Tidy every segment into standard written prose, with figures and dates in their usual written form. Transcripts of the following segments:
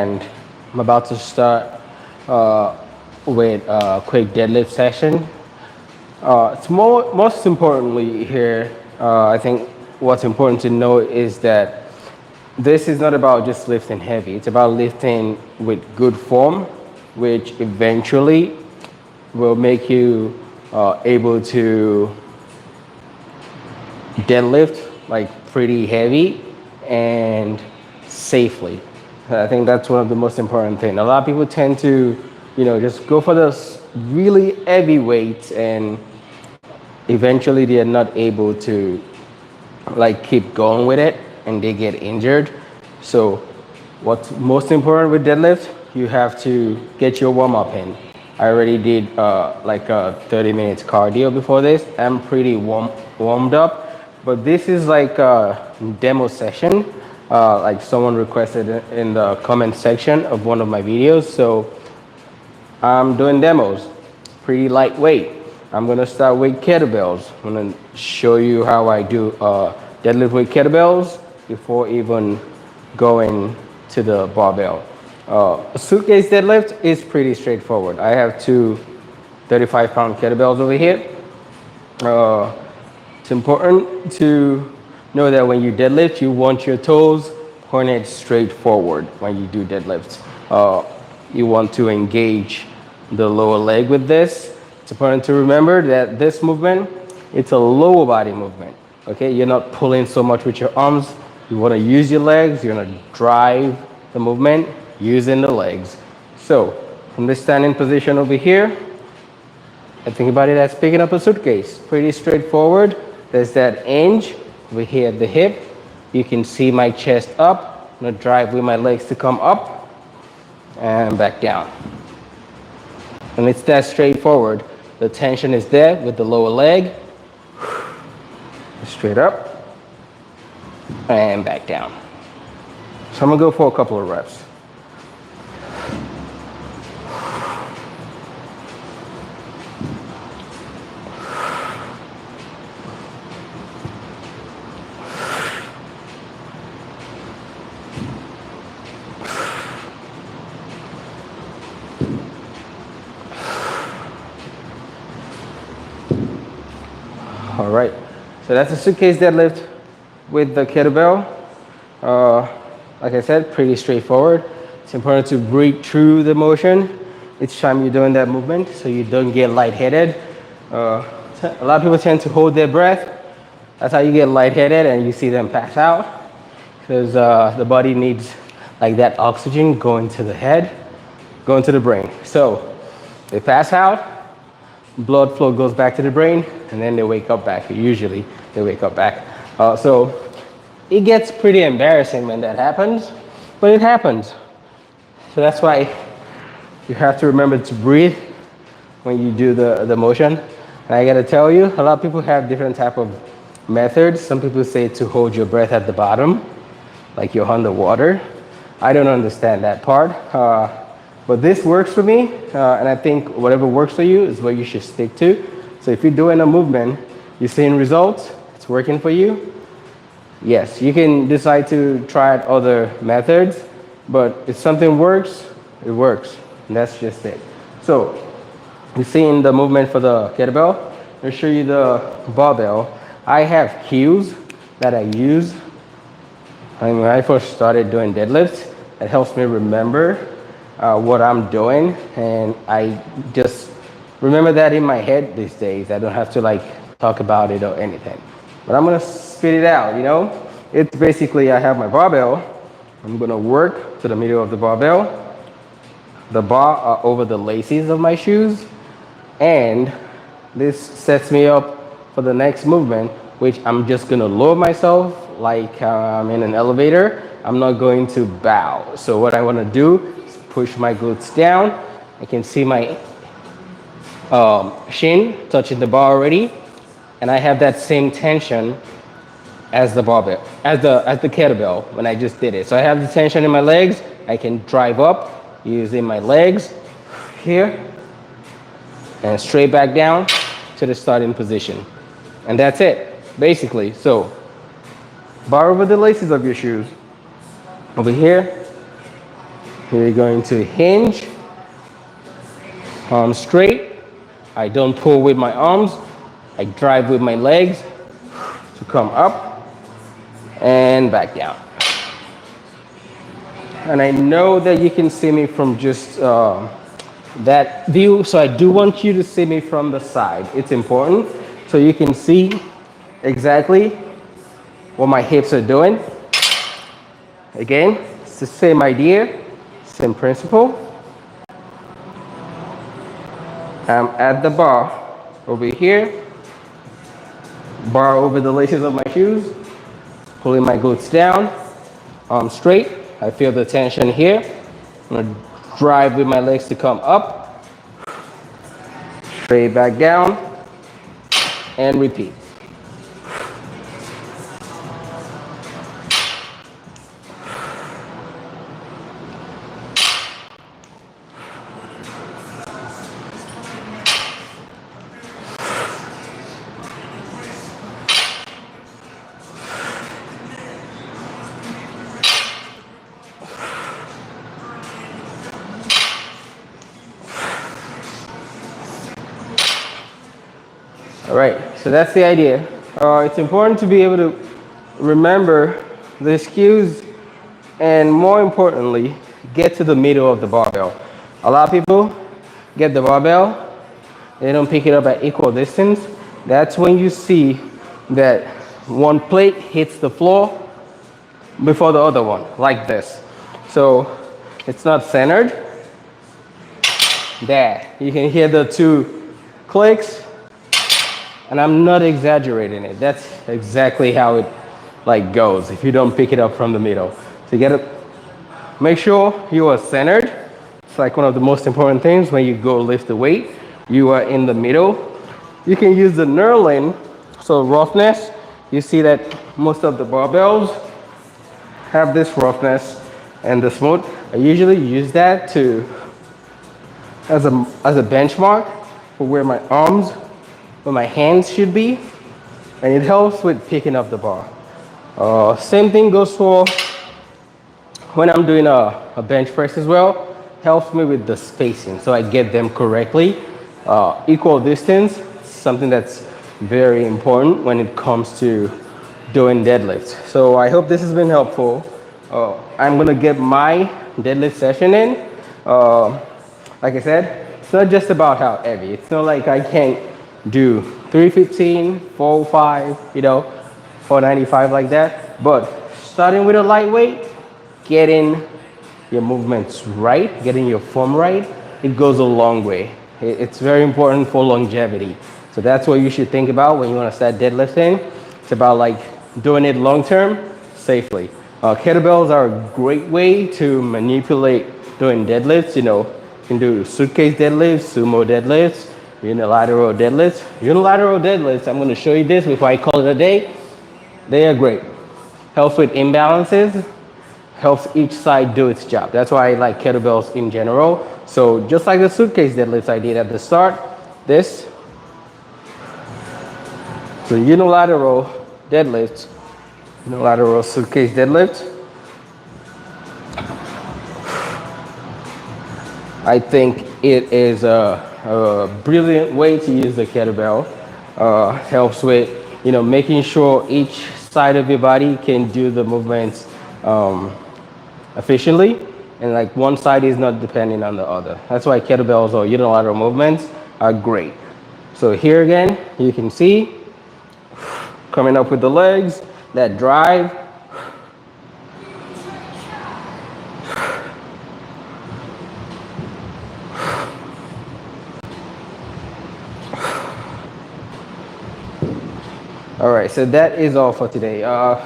and I'm about to start with a quick deadlift session. It's most importantly here, I think what's important to know is that this is not about just lifting heavy. It's about lifting with good form, which eventually will make you able to deadlift like pretty heavy and safely. I think that's one of the most important things. A lot of people tend to, just go for those really heavy weights, and eventually they are not able to like keep going with it, and they get injured. So what's most important with deadlift, you have to get your warm up in. I already did like a 30 minutes cardio before this. I'm pretty warmed up, but this is like a demo session. Like someone requested in the comment section of one of my videos. So I'm doing demos, pretty lightweight. I'm gonna start with kettlebells. I'm gonna show you how I do deadlift with kettlebells before even going to the barbell. A suitcase deadlift is pretty straightforward. I have two 35-pound kettlebells over here. It's important to know that when you deadlift, you want your toes pointed straight forward when you do deadlifts. You want to engage the lower leg with this. It's important to remember that this movement, it's a lower body movement. Okay, you're not pulling so much with your arms. You want to use your legs. You're going to drive the movement using the legs. So from this standing position over here, I think about it as picking up a suitcase. Pretty straightforward. There's that hinge over here at the hip. You can see my chest up. I'm going to drive with my legs to come up and back down. And it's that straightforward. The tension is there with the lower leg. Straight up and back down. So I'm gonna go for a couple of reps. All right, so that's a suitcase deadlift with the kettlebell. Like I said, pretty straightforward. It's important to breathe through the motion each time you're doing that movement so you don't get lightheaded. A lot of people tend to hold their breath. That's how you get lightheaded and you see them pass out, because the body needs like that oxygen going to the head, going to the brain. So they pass out, blood flow goes back to the brain, and then they wake up back. Usually they wake up back. So it gets pretty embarrassing when that happens, but it happens. So that's why you have to remember to breathe when you do the motion. And I gotta tell you, a lot of people have different type of methods. Some people say to hold your breath at the bottom, like you're underwater. I don't understand that part. But this works for me, and I think whatever works for you is what you should stick to. So if you're doing a movement, you're seeing results, it's working for you, yes, you can decide to try out other methods, but if something works, it works, and that's just it. So you're seeing the movement for the kettlebell. I'll show you the barbell. I have cues that I use. When I first started doing deadlifts, it helps me remember what I'm doing, and I just remember that in my head these days. I don't have to like talk about it or anything, but I'm gonna spit it out. It's basically, I have my barbell. I'm gonna work to the middle of the barbell. The bar are over the laces of my shoes, and this sets me up for the next movement, which I'm just gonna lower myself like I'm in an elevator. I'm not going to bow. So what I wanna do, push my glutes down. I can see my shin touching the bar already, and I have that same tension as the barbell, as the kettlebell when I just did it. So I have the tension in my legs. I can drive up using my legs here and straight back down to the starting position, and that's it basically. So bar over the laces of your shoes over here, We're going to hinge, arms straight. I don't pull with my arms. I drive with my legs to come up and back down. And I know that you can see me from just that view, so I do want you to see me from the side. It's important so you can see exactly what my hips are doing. Again, it's the same idea, same principle. I'm at the bar over here, bar over the laces of my shoes, pulling my glutes down, arms straight. I feel the tension here. I'm gonna drive with my legs to come up, straight back down, and repeat. All right, so that's the idea. It's important to be able to remember the cues and, more importantly, get to the middle of the barbell. A lot of people get the barbell, they don't pick it up at equal distance. That's when you see that one plate hits the floor before the other one, like this. So it's not centered. There, you can hear the two clicks. And I'm not exaggerating it. That's exactly how it goes if you don't pick it up from the middle. So you gotta make sure you are centered. It's like one of the most important things when you go lift the weight. You are in the middle. You can use the knurling, so roughness. You see that most of the barbells have this roughness and the smooth. I usually use that as a benchmark for where my arms, where my hands should be, and it helps with picking up the bar. Same thing goes for when I'm doing a bench press as well. Helps me with the spacing, so I get them correctly. Equal distance, something that's very important when it comes to doing deadlifts. So I hope this has been helpful. I'm gonna get my deadlift session in. Like I said, it's not just about how heavy. It's not like I can't do 315, 405, 495 like that. But starting with a lightweight, getting your movements right, getting your form right, it goes a long way. It's very important for longevity. So that's what you should think about when you want to start deadlifting. It's about doing it long term, safely. Kettlebells are a great way to manipulate doing deadlifts. You can do suitcase deadlifts, sumo deadlifts, unilateral deadlifts. Unilateral deadlifts, I'm going to show you this before I call it a day. They are great. Helps with imbalances, helps each side do its job. That's why I like kettlebells in general. So just like the suitcase deadlifts I did at the start, this, so unilateral deadlifts, unilateral suitcase deadlifts. I think it is a brilliant way to use the kettlebell. Helps with making sure each side of your body can do the movements efficiently, and one side is not depending on the other. That's why kettlebells or unilateral movements are great. So here again, you can see coming up with the legs, that drive. All right, so that is all for today. I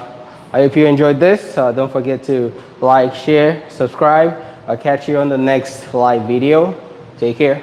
hope you enjoyed this. Don't forget to like, share, subscribe. I'll catch you on the next live video. Take care.